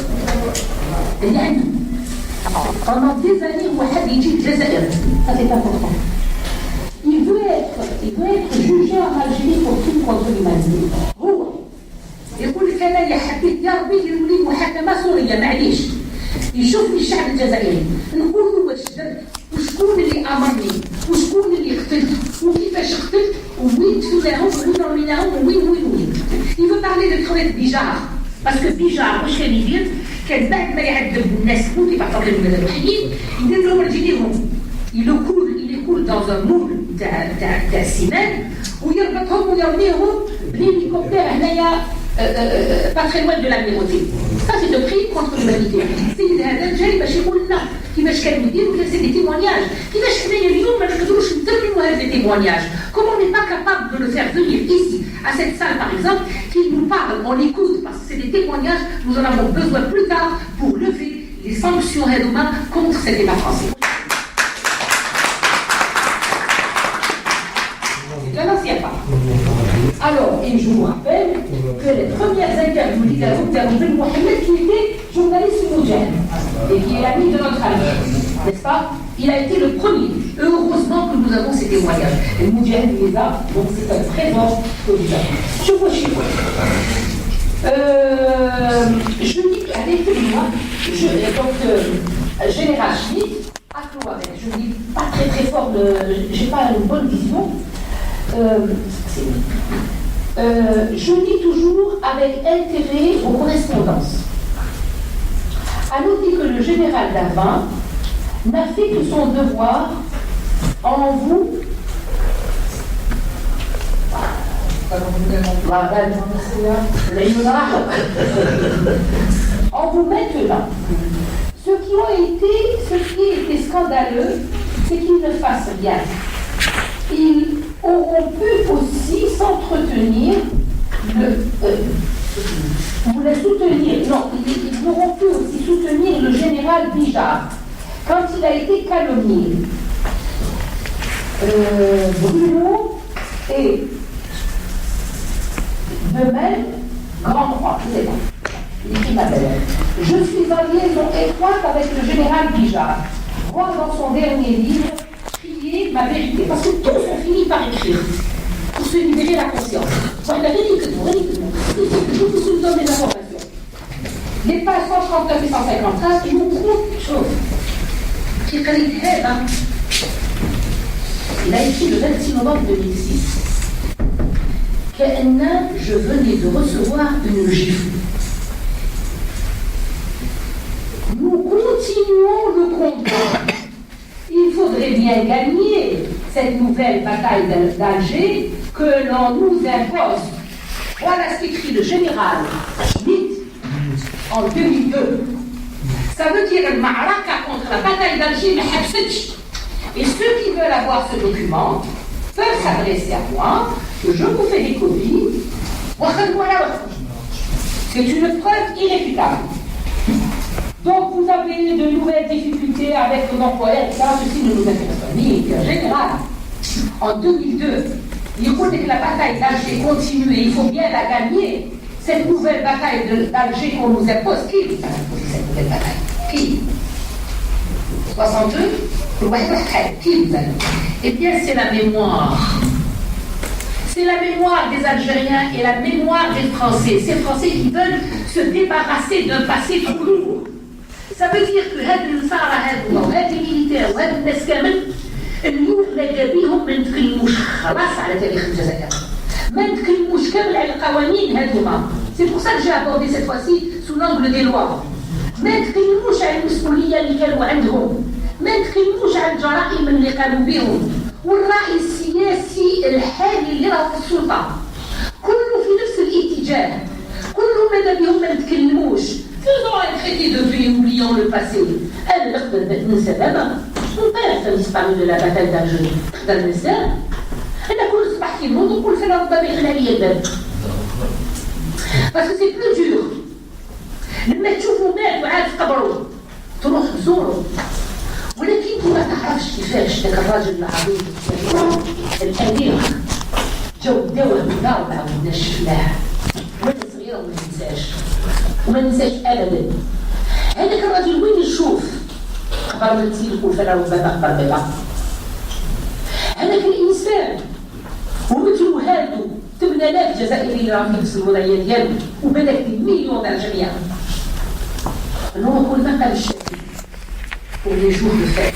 اللي عنده. Pendant des années, واحد يجي الجزائر. Ça c'est important. Il veut être jugé en Algérie pour crime contre l'humanité. هو يقول لك انا يا حبيت يا ربي نولي محاكمه سوريه معليش يشوفني الشعب الجزائري نقول له واش درت وشكون اللي امرني وشكون اللي قتلت وكيفاش قتلت وين دفناهم وين رميناهم وين. Il veut parler de crevettes Bijar parce que Bijar واش كان يدير كان بعد ما يعذب الناس اللي بعثوا لهم الحيين يدير لهم رجليهم il les coule dans un moule تاع السمان ويربطهم ويرميهم بليليكوبتر هنايا pas très loin de l'amirauté. Ça c'est un crime contre l'humanité. السيد هذا جاي باش يقول لنا كيفاش كانوا يديروا كان سي دي تيمونياج كيفاش حنايا اليوم ما نقدروش نترجموا هذا التيمونياج. Comment on n'est pas capable de le faire venir ici à cette salle par exemple qu'il nous parle, on l'écoute parce que c'est des témoignages, nous en avons besoin plus tard pour lever les sanctions humaines contre cet État français. Alors, et je vous rappelle que les premières interviews d'interview Mohamed qui était journaliste Moudjahid et qui est l'ami de notre ami, n'est-ce pas? Il a été le premier. Heureusement que nous avons ces témoignages. Et Moudjahid les a, donc c'est un trésor que vous avez. Je vois chez vous. Je dis avec moi, donc Général Schmitt, à Cloarec. Je ne dis pas très fort, j'ai pas une bonne vision. Je lis toujours avec intérêt aux correspondances. À noter que le général Davin n'a fait que son devoir en vous. On vous maintenant. Ce qui était scandaleux, c'est qu'ils ne fassent rien. Ils auront pu aussi s'entretenir, ils auront pu aussi soutenir le général Bijard quand il a été calomnié. Bruno et de même, Grand Croix, c'est bon. Il écrit ma belle. Je suis en liaison étroite avec le général Bijard. Voir dans son dernier livre, Crier ma vérité. Parce que tous ont fini par écrire. Pour se libérer la conscience. Voilà, ridicule. Vous nous donne des informations. Les pages 139 et 153, ils nous prouvent quelque chose. Qui qualité, hein? Il a écrit le 26 novembre 2006. Je venais de recevoir une gifle. Nous continuons le combat. Il faudrait bien gagner cette nouvelle bataille d'Alger que l'on nous impose. Voilà ce qu'écrit le général Schmitt en 2002. Ça veut dire le Ma'araka contre la bataille d'Alger, mais Hafsitch. Et ceux qui veulent avoir ce document peuvent s'adresser à moi. Je vous fais des copies. C'est une preuve irréfutable. Donc vous avez de nouvelles difficultés avec vos employeurs, etc. Ceci ne nous intéresse pas. Mais en général, en 2002, il faut que la bataille d'Alger continue et il faut bien la gagner. Cette nouvelle bataille d'Alger qu'on nous impose, qui vous a imposé cette nouvelle bataille? Qui? 62? Qui vous a imposé? Eh bien, c'est la mémoire. C'est la mémoire des Algériens et la mémoire des Français. Ces Français qui veulent se débarrasser d'un passé trop lourd. Ça veut dire que هاد الميليتير وهاد الناس كامل اليوم لاقى بيهم ما نتكلموش خلاص على تاريخ الجزائر. ما نتكلموش كامل على القوانين هذوما. C'est pour ça que j'ai abordé cette fois-ci sous l'angle des lois. ما نتكلموش على المسؤولية اللي كانوا عندهم. ما نتكلموش على الجرائم اللي قاموا بهم. والرأي السياسي الحالي اللي راه في السلطة كله في نفس الاتجاه. كله ماذا بهم ما نتكلموش. Faisons un traité de paix, oublions le passé. Elle ننسى دابا. Mon père a disparu de la bataille d'Alger. نقدر ننساه. أنا كل صباح كي نوض نقول في ربما يغلى عليا الباب. Parce que c'est plus dur. لما تشوفوا مات وعاد في قبره تروح تزوره. ولكن ما تعرفش كيفاش ذاك الراجل العظيم الأمير جو داوه بالنار ما عاودناش شفناه. وانا صغيره وما ننساش. وما ننساش ابدا هذاك الرجل وين يشوف خبر من التليفون فلا ربما خبر بلا هذاك الانسان ومثلو هادو 8000 جزائري راه في نفس الوضعيه ديالو وبداك مليون على الجميع نروحوا لمقام الشهيد ونشوف الفات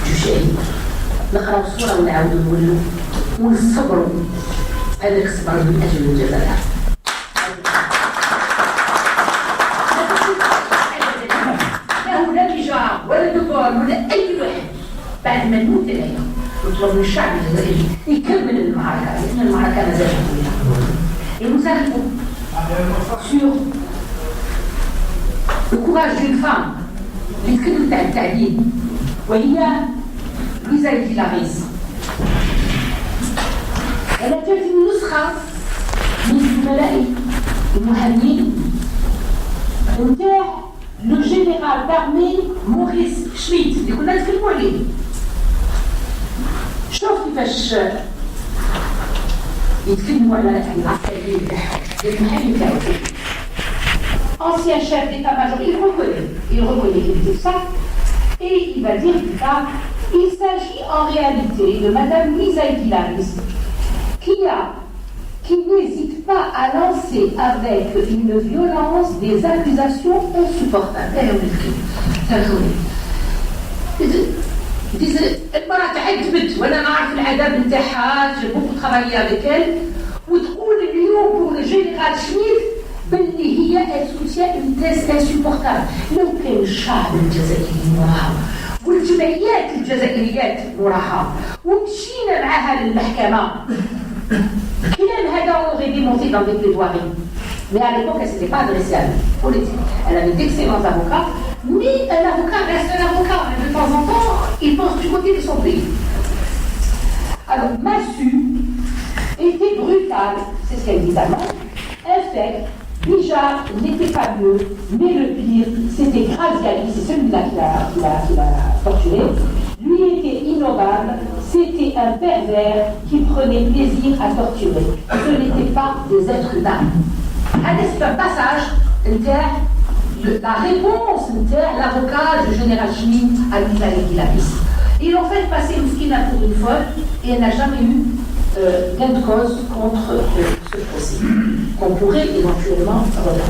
جو شهيد نقراو الصوره ونعاودوا نولوا ونصبروا هذاك الصبر من اجل الجزائر. ولا دكتور ولا اي واحد بعد ما نموت اليوم نطلب من الشعب الجزائري يكمل المعركه لان المعركه مازالت طويله. Et nous arrivons sur le courage d'une femme الكلمه تاع التعليم وهي لويزا الفيلاريز. Elle a fait une نسخه من زملائي المهنيين نتاع le général d'armée Maurice Schmitt اللي كنا نتكلموا عليه. شوف كيفاش يتكلموا على العسكريين تاعهم المحامي تاعو. Ancien chef d'état-major, il reconnaît qu'il dit ça et il va dire plus tard il s'agit en réalité de Madame Lisa Vilaris qui n'hésite pas à lancer avec une violence des accusations insupportables. المرأة تعذبت وانا نعرف العذاب نتاعها j'ai beaucoup travaillé avec elle وتقول اليوم pour le général Schmitt باللي هي elle soutient une thèse insupportable. لو كان الشعب الجزائري وراها والجمعيات الجزائريات وراها ومشينا معها للمحكمة Kylian Haga aurait démonté dans des plaidoiries. Mais à l'époque, elle ne s'était pas adressée à lui. Il faut le dire. Elle avait d'excellents avocats. Mais un avocat reste un avocat. De temps en temps, il pense du côté de son pays. Alors, Massu était brutal, c'est ce qu'elle dit d'avant. Infect, Bijard n'était pas mieux, mais le pire, c'était Graziani, c'est celui-là qui l'a torturé. Lui était innommable, c'était un pervers qui prenait plaisir à torturer. Ce n'étaient pas des êtres humains. C'est un passage de la réponse de l'avocat du général Schmid à Lisa Legilabis. Ils l'ont fait passer Mouskina pour une folle et elle n'a jamais eu gain de cause contre ce procès, qu'on pourrait éventuellement reprendre.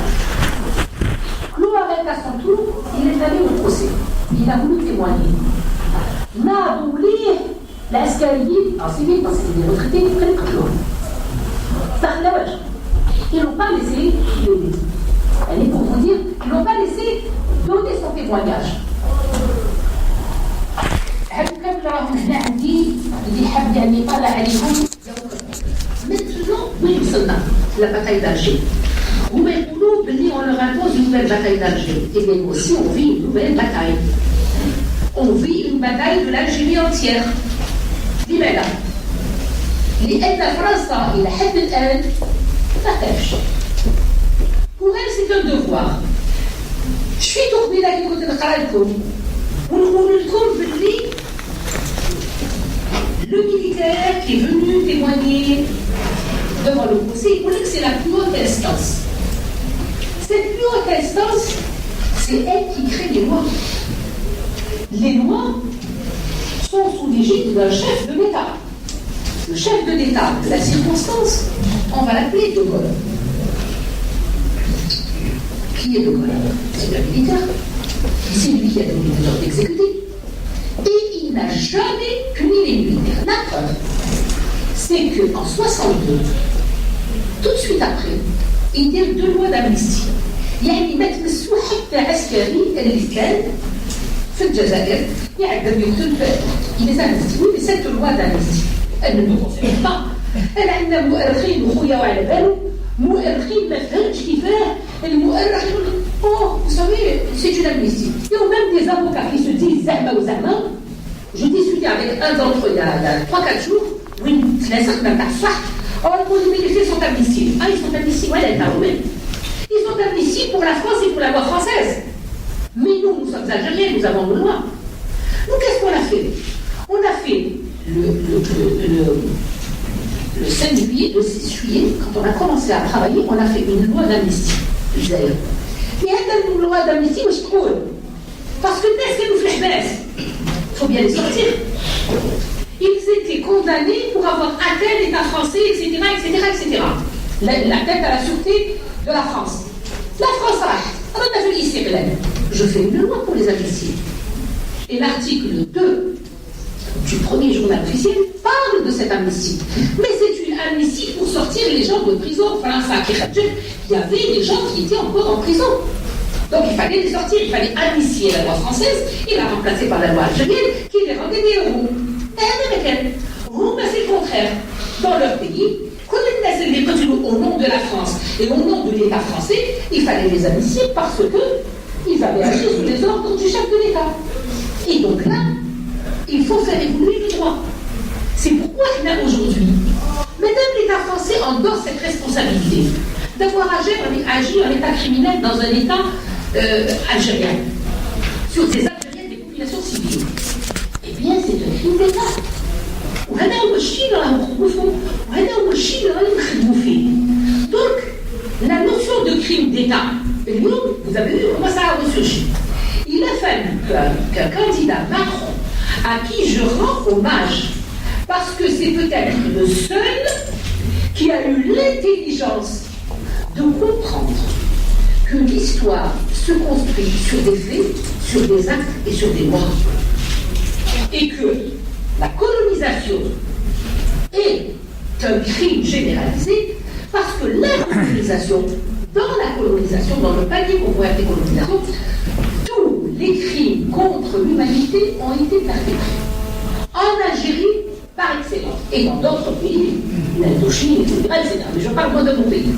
Clouarec, à son tour, il est allé au procès. Il a voulu témoigner. N'a oublié l'escalier en civil, parce qu'il est retraité près de Clouarec. Ils n'ont pas laissé l'aider. Elle est pour vous dire qu'ils n'ont pas laissé donner son témoignage. Maintenant, oui, nous sommes là, la bataille d'Alger. On leur impose une nouvelle bataille d'Alger. Et bien, nous aussi, on vit une nouvelle bataille. On vit une bataille de l'Algérie entière. لماذا؟ لأن فرنسا إلى حد الآن ما تعرفش. Pour elle, c'est un devoir. شفي تقبيله كي كنت نقرا لكم ونقول لكم باللي le militaire qui est venu témoigner devant le procès, il voulait que c'est la plus haute instance. Cette plus haute instance, c'est elle qui crée les lois. Les lois sont sous l'égide d'un chef de l'État. Le chef de l'État, de la circonstance, on va l'appeler De Gaulle. Qui est De Gaulle? C'est un militaire. C'est lui qui a donné les ordres d'exécuter. Et il n'a jamais puni les militaires. La preuve, c'est qu'en 62, tout de suite après, il y a eu 2 lois d'amnistie. يعني ما تمسوا حتى عسكري اللي كان في الجزائر يعدم يقتل les amnisties. Oui, mais cette loi d'amnistie, elle ne nous concerne pas. Elle عندنا مؤرخين وخويا وعلى باله مؤرخين ما فهمتش كيفاه المؤرخ يقول oh, vous savez, c'est une amnistie. Il y a même des avocats qui se disent zahma ou zahma. Je discutais avec un d'entre eux il y a 3-4 jours. Oui, c'est la sorte même pas ça. Oh, les faits sont amnistiés. Ah, ils sont amnistiés, ouais, elle parle même. Ils sont amnistiés pour la France et pour la loi française. Mais nous sommes algériens, nous avons nos lois. Donc, qu'est-ce qu'on a fait? On a fait le 5 juillet, le 6 juillet, quand on a commencé à travailler, on a fait une loi d'amnistie. D'ailleurs. Mais une loi d'amnistie, je trouve. Parce que qu'est-ce que nous fait baisse? Il faut bien les sortir. Ils étaient condamnés pour avoir atteint l'État français, etc., etc., etc. L'atteinte à la sûreté de la France. La France a fait ici, je fais une loi pour les amnistier. Et l'article 2 du premier journal officiel parle de cette amnistie. Mais c'est une amnistie pour sortir les gens de prison. Il y avait des gens qui étaient encore en prison. Donc il fallait les sortir, il fallait amnistier la loi française et la remplacer par la loi algérienne qui les rendait des héros. C'est le contraire. Dans leur pays, au nom de la France et au nom de l'État français, il fallait les amnistier parce qu'ils avaient agi sous les ordres du chef de l'État. Et donc là, il faut faire évoluer le droit. C'est pourquoi il y a aujourd'hui, Madame l'État français endosse cette responsabilité d'avoir agi en état criminel dans un État algérien, sur des Algériens, des populations civiles. Eh bien, c'est un crime d'État. Donc, la notion de crime d'État, vous avez vu comment ça a ressurgi. Il a fallu qu'un candidat Macron, à qui je rends hommage, parce que c'est peut-être le seul qui a eu l'intelligence de comprendre que l'histoire se construit sur des faits, sur des actes et sur des lois. Et que la colonisation est un crime généralisé parce que la colonisation, dans le panier qu'on pourrait appeler colonisation, tous les crimes contre l'humanité ont été perpétrés. En Algérie, par excellence. Et dans d'autres pays, l'Indochine, etc. Mais je parle moi de mon pays.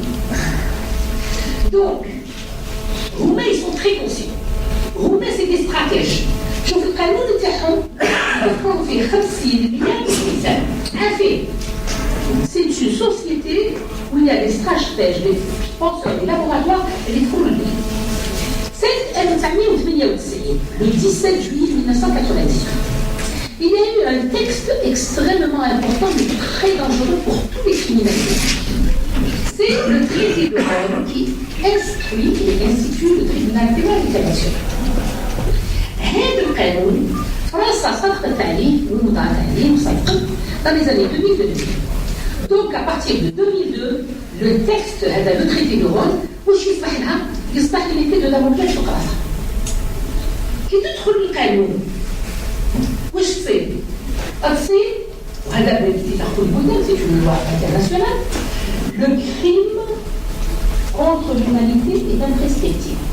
Donc, Roumains, ils sont très conscients. Roumains, c'est des stratèges. شوف القانون تاعهم يكون فيه 50 مليار إنسان. عارفين c'est une société où il y a des stratèges, des penseurs, des laboratoires et des fournisseurs. C'est 1998, le 17 juillet 1998. Il y a eu un texte extrêmement important mais très dangereux pour tous les criminels. C'est le traité de Rome qui instruit et institue le tribunal pénal international. هذا القانون فرنسا صدقت عليه ووضعت عليه وصدقت dans les années 2000. Donc à partir de 2002 le texte هذا le traité de Rome واش يصبح لها يصبح لي de داموكلès فوق راسها. كي تدخل القانون واش تصير؟ تصير وهذا باتفاق البلدان c'est une loi internationale. Le crime contre l'humanité est imprescriptible.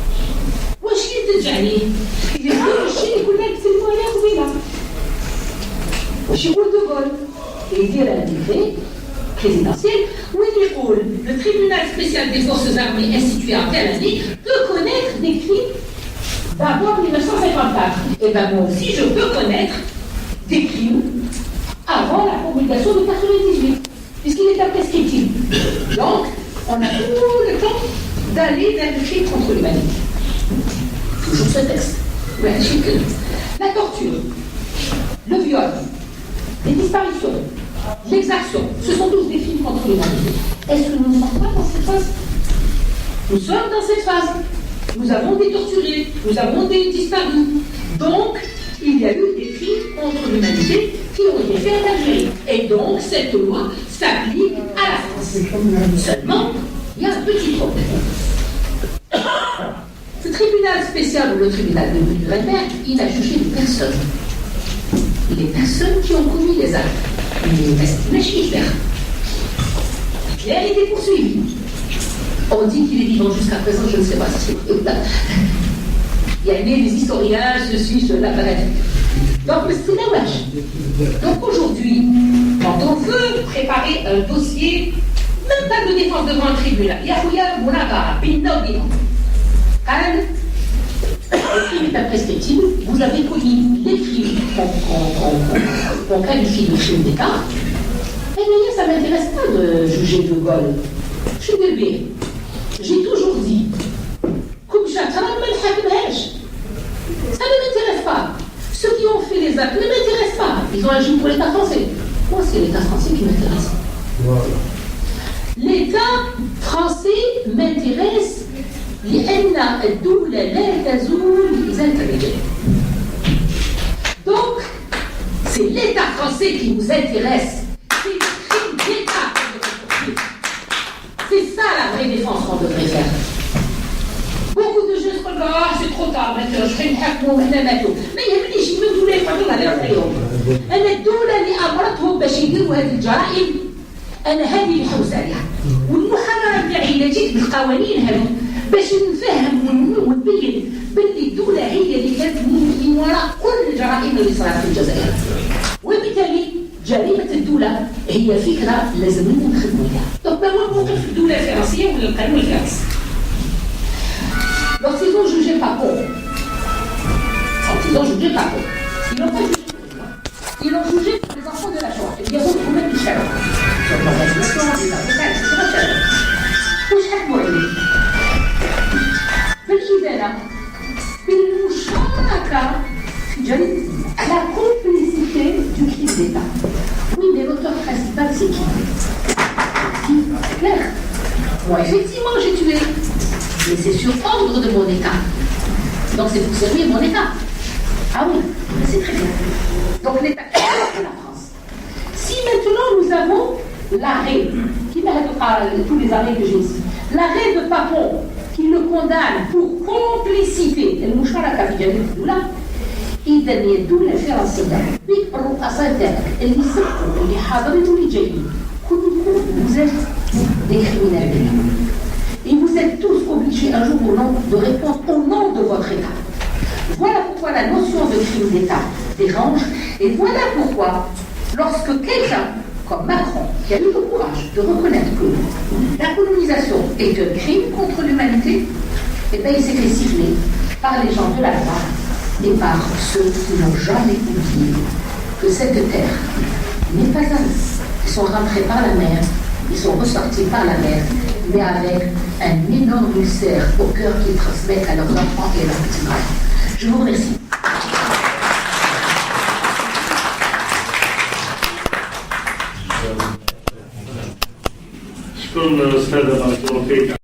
واش يرجع ليه؟ يقول الشيء يقول لك سلموا عليها قبيله. واش يقول دوغول؟ يدير un décret présidentiel وين يقول le tribunal spécial des forces armées institué en telle année peut connaître des crimes d'avant 1954. Et bien moi aussi je peux connaître des crimes avant la promulgation de 98. Puisqu'il est imprescriptible. Donc, on a tout le temps d'aller vers le crime contre l'humanité. Toujours ce texte. La torture, le viol, les disparitions, l'exaction, ce sont tous des crimes contre l'humanité. Est-ce que nous ne sommes pas dans cette phase? Nous sommes dans cette phase. Nous avons des torturés, nous avons des disparus. Donc, il y a eu des crimes contre l'humanité qui ont été faits en Algérie. Et donc, cette loi s'applique à la France. Seulement, il y a un petit problème. Ce tribunal spécial, ou le tribunal de Nuremberg, il a jugé les personnes. Les personnes qui ont commis les actes. Mais Hitler. Hitler a été poursuivi. On dit qu'il est vivant jusqu'à présent, je ne sais pas si c'est vrai. Il y a des historiens, ceci, cela, paradis. Donc, c'est la wesh. Donc, aujourd'hui, quand on veut préparer un dossier, même pas de défense devant un tribunal, il y a Moulaga, Pinogui. Le crime est imprescriptible. Vous avez connu les crimes qu'on qualifie de crimes d'État. Et bien, ça ne m'intéresse pas de juger De Gaulle. Je suis bébé. J'ai toujours dit, comme ça ne m'intéresse pas. Ceux qui ont fait les actes ne m'intéressent pas. Ils ont agi pour l'État français. Moi, c'est l'État français qui m'intéresse. Voilà. L'État français m'intéresse. Donc, c'est l'État français qui nous intéresse. C'est le crime d'État qu'on devrait poursuivre. C'est ça la vraie défense qu'on devrait faire. Beaucoup de jeunes se regardent, c'est trop tard maintenant, je fais une حكم وإحنا ماتوا. ما يهمنيش يموتوا ولا يفعلوا هذا اليوم. أنا الدولة اللي أمرتهم باش يديروا هذه الجرائم أنا هذه اللي حوس عليها. والمحررة تاعي إلا جيت بالقوانين هذو باش نفهم ونبين باللي الدولة هي اللي كانت من وراء كل الجرائم اللي صارت في الجزائر. وبالتالي جريمة الدولة هي فكرة لازم نخدموا عليها. طب ما هو موقف الدولة الفرنسية ولا القانون الفرنسي؟ Donc ils ont jugé pas con. Ils ont jugé pas con. Ils n'ont pas jugé pour les gens. Ils ont jugé pour les enfants de la Shoah. Il y a beaucoup de Michel. Sur la résolution, les avocats, etc. Où حكموا عليه؟ بالإدانة بالمشاركة في جريمة la complicité du crime d'État. Oui, mais l'auteur principal, c'est qui? C'est clair. Moi, effectivement, j'ai tué. Mais c'est sur ordre de mon État. Donc c'est pour servir mon État. Ah oui, c'est très bien. Donc l'État de la France. Si maintenant nous avons l'arrêt, qui m'arrête tous les arrêts que j'ai ici, l'arrêt de Papon qui le condamne pour complicité, المشاركة في جريمة الدولة، إذا الدولة الفرنسية بالرؤساء تاعك اللي سبقوا اللي حاضرين واللي جايين كلكم vous êtes des criminels. Et vous êtes tous obligés un jour ou l'autre de répondre au nom de votre État. Voilà pourquoi la notion de crime d'État dérange, et voilà pourquoi Lorsque quelqu'un, comme Macron, qui a eu le courage de reconnaître que la colonisation est un crime contre l'humanité, eh bien il s'est fait siffler par les gens de la droite et par ceux qui n'ont jamais oublié que cette terre n'est pas à eux. Ils sont rentrés par la mer, ils sont ressortis par la mer, mais avec un énorme ulcère au cœur qu'ils transmettent à leurs enfants et à leurs petits-enfants. Je vous remercie. شكون الأستاذة بارك الله فيك